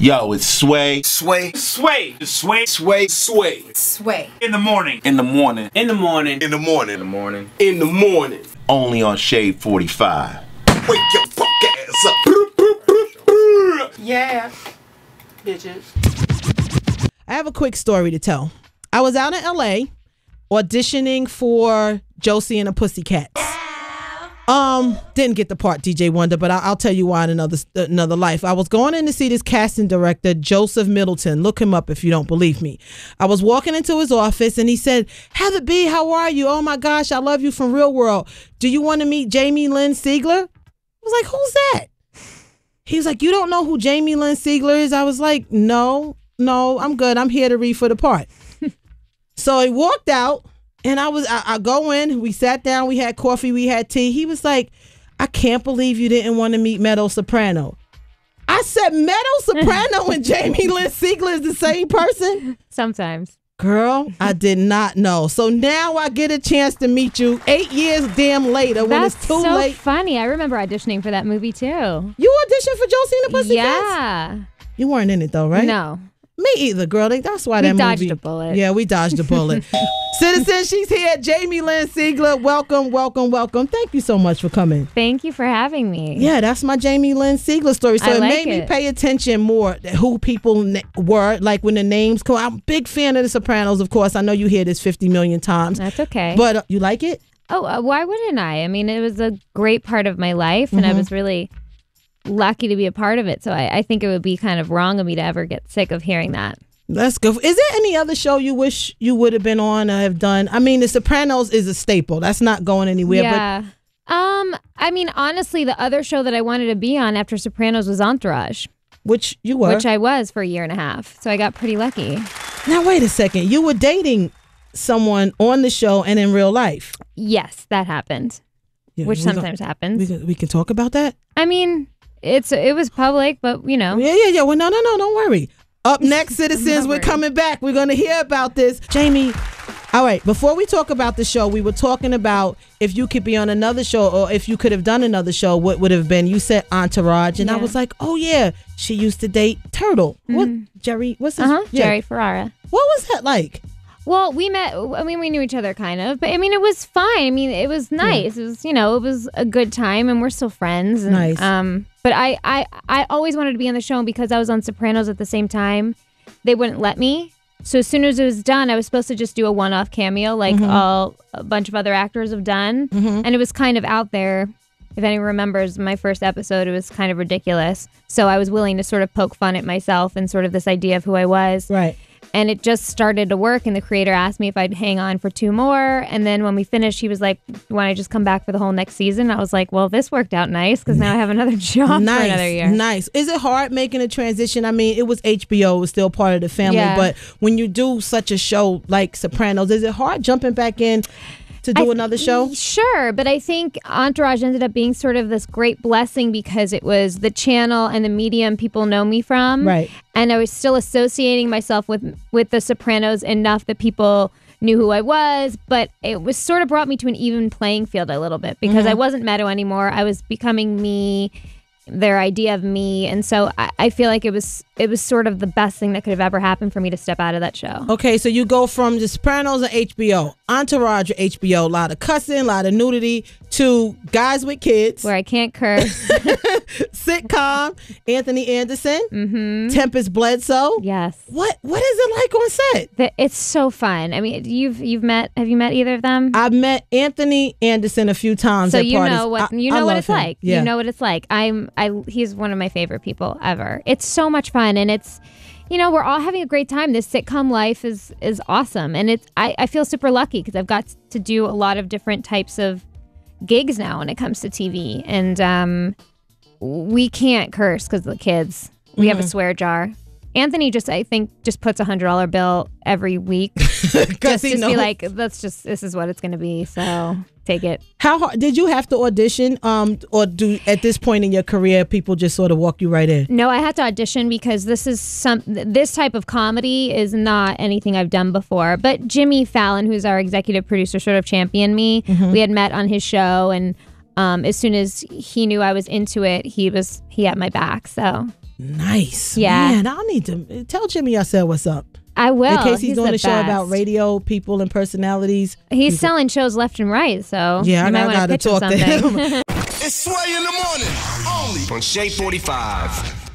Yo, it's Sway. Sway. Sway. Sway. Sway. Sway. Sway. In the morning. In the morning. In the morning. In the morning. In the morning. In the morning. Only on Shade 45. Wake your fuck ass up. Yeah. Bitches. I have a quick story to tell. I was out in LA auditioning for Josie and the Pussycats. Didn't get the part, DJ Wonder, but I'll tell you why in another life. I was going in to see this casting director, Joseph Middleton. Look him up if you don't believe me. I was walking into his office and he said, "Heather B, how are you? Oh my gosh, I love you from Real World. Do you want to meet Jamie Lynn Sigler?" I was like, "Who's that?" He was like, "You don't know who Jamie Lynn Sigler is?" I was like, No, I'm good. I'm here to read for the part." So he walked out. And I go in, we sat down, we had coffee, we had tea. He was like, "I can't believe you didn't want to meet Meadow Soprano." I said, "Meadow Soprano and Jamie Lynn Sigler is the same person?" Sometimes. Girl, I did not know. So now I get a chance to meet you 8 years damn later when it's too so late. Funny. I remember auditioning for that movie too. You auditioned for Josie and the Pussycats? Yeah. You weren't in it though, right? No. Me either, girl. That's why that movie. movie. We dodged a bullet. Yeah, we dodged a bullet. Citizen, she's here. Jamie Lynn Sigler, welcome. Thank you so much for coming. Thank you for having me. Yeah, that's my Jamie Lynn Sigler story. So it made me pay attention more to who people were, like when the names come. I'm a big fan of The Sopranos, of course. I know you hear this 50 million times. That's okay. But you like it? Oh, why wouldn't I? I mean, it was a great part of my life, and I was really lucky to be a part of it. So I think it would be kind of wrong of me to ever get sick of hearing that. That's good. Is there any other show you wish you would have been on or have done? I mean, The Sopranos is a staple. That's not going anywhere. Yeah. I mean, honestly, the other show that I wanted to be on after Sopranos was Entourage. Which you were. Which I was for a year and a half. So I got pretty lucky. Now, wait a second. You were dating someone on the show and in real life? Yes, that happened. Yeah, which sometimes happens. We can talk about that? I mean, it was public, but you know. Yeah. Well, no, don't worry. Up next, citizens, we're coming back. We're going to hear about this. Jamie, all right, before we talk about the show, we were talking about if you could be on another show or if you could have done another show, what would have been? You said Entourage, and I was like, oh, yeah, she used to date Turtle. What, Jerry? What's his name? Jerry Ferrara. What was that like? Well, we met, I mean, we knew each other kind of, but I mean, it was fine. I mean, it was nice. Yeah. It was, it was a good time and we're still friends. And, nice. But I always wanted to be on the show, and because I was on Sopranos at the same time, they wouldn't let me. So as soon as it was done, I was supposed to just do a one-off cameo like a bunch of other actors have done. And it was kind of out there. If anyone remembers my first episode, it was kind of ridiculous. So I was willing to sort of poke fun at myself and sort of this idea of who I was. Right. And it just started to work, and the creator asked me if I'd hang on for 2 more. And then when we finished, he was like, "Want to just come back for the whole next season?" I was like, well, this worked out nice because now I have another job for another year. Nice. Is it hard making a transition? I mean, it was HBO, it was still part of the family. Yeah. But when you do such a show like Sopranos, is it hard jumping back in to do another show? Sure, but I think Entourage ended up being sort of this great blessing because it was the channel and the medium people know me from. Right. And I was still associating myself with The Sopranos enough that people knew who I was, but it was sort of brought me to an even playing field a little bit because I wasn't Meadow anymore. I was becoming me, their idea of me, and so I feel like it was sort of the best thing that could have ever happened for me to step out of that show. Okay, so you go from The Sopranos and HBO, Entourage or HBO, a lot of cussing, a lot of nudity, to Guys with Kids, where I can't curse, sitcom, Anthony Anderson, Tempest Bledsoe. Yes. What is it like on set? It's so fun. I mean, have you met either of them? I've met Anthony Anderson a few times. So at parties. Know what it's him. like. Yeah. You know what it's like. He's one of my favorite people ever. It's so much fun, and it's, we're all having a great time. This sitcom life is awesome, and I feel super lucky because I've got to do a lot of different types of gigs now when it comes to TV, and we can't curse because of the kids. We have a swear jar. Anthony I think puts $100 bill every week just to be like, this is what it's going to be. So take it. How hard did you have to audition? Or do at this point in your career, people just sort of walk you right in? No, I had to audition because this type of comedy is not anything I've done before. But Jimmy Fallon, who's our executive producer, sort of championed me. We had met on his show, and as soon as he knew I was into it, he had my back. So Nice. Yeah. Man, I need to tell Jimmy I said what's up. I will. In case he's doing the a show about best. radio people and personalities. He's selling shows left and right, so Yeah, you might I want gotta pitch him talk to something. It's Sway in the morning, only on Shade 45.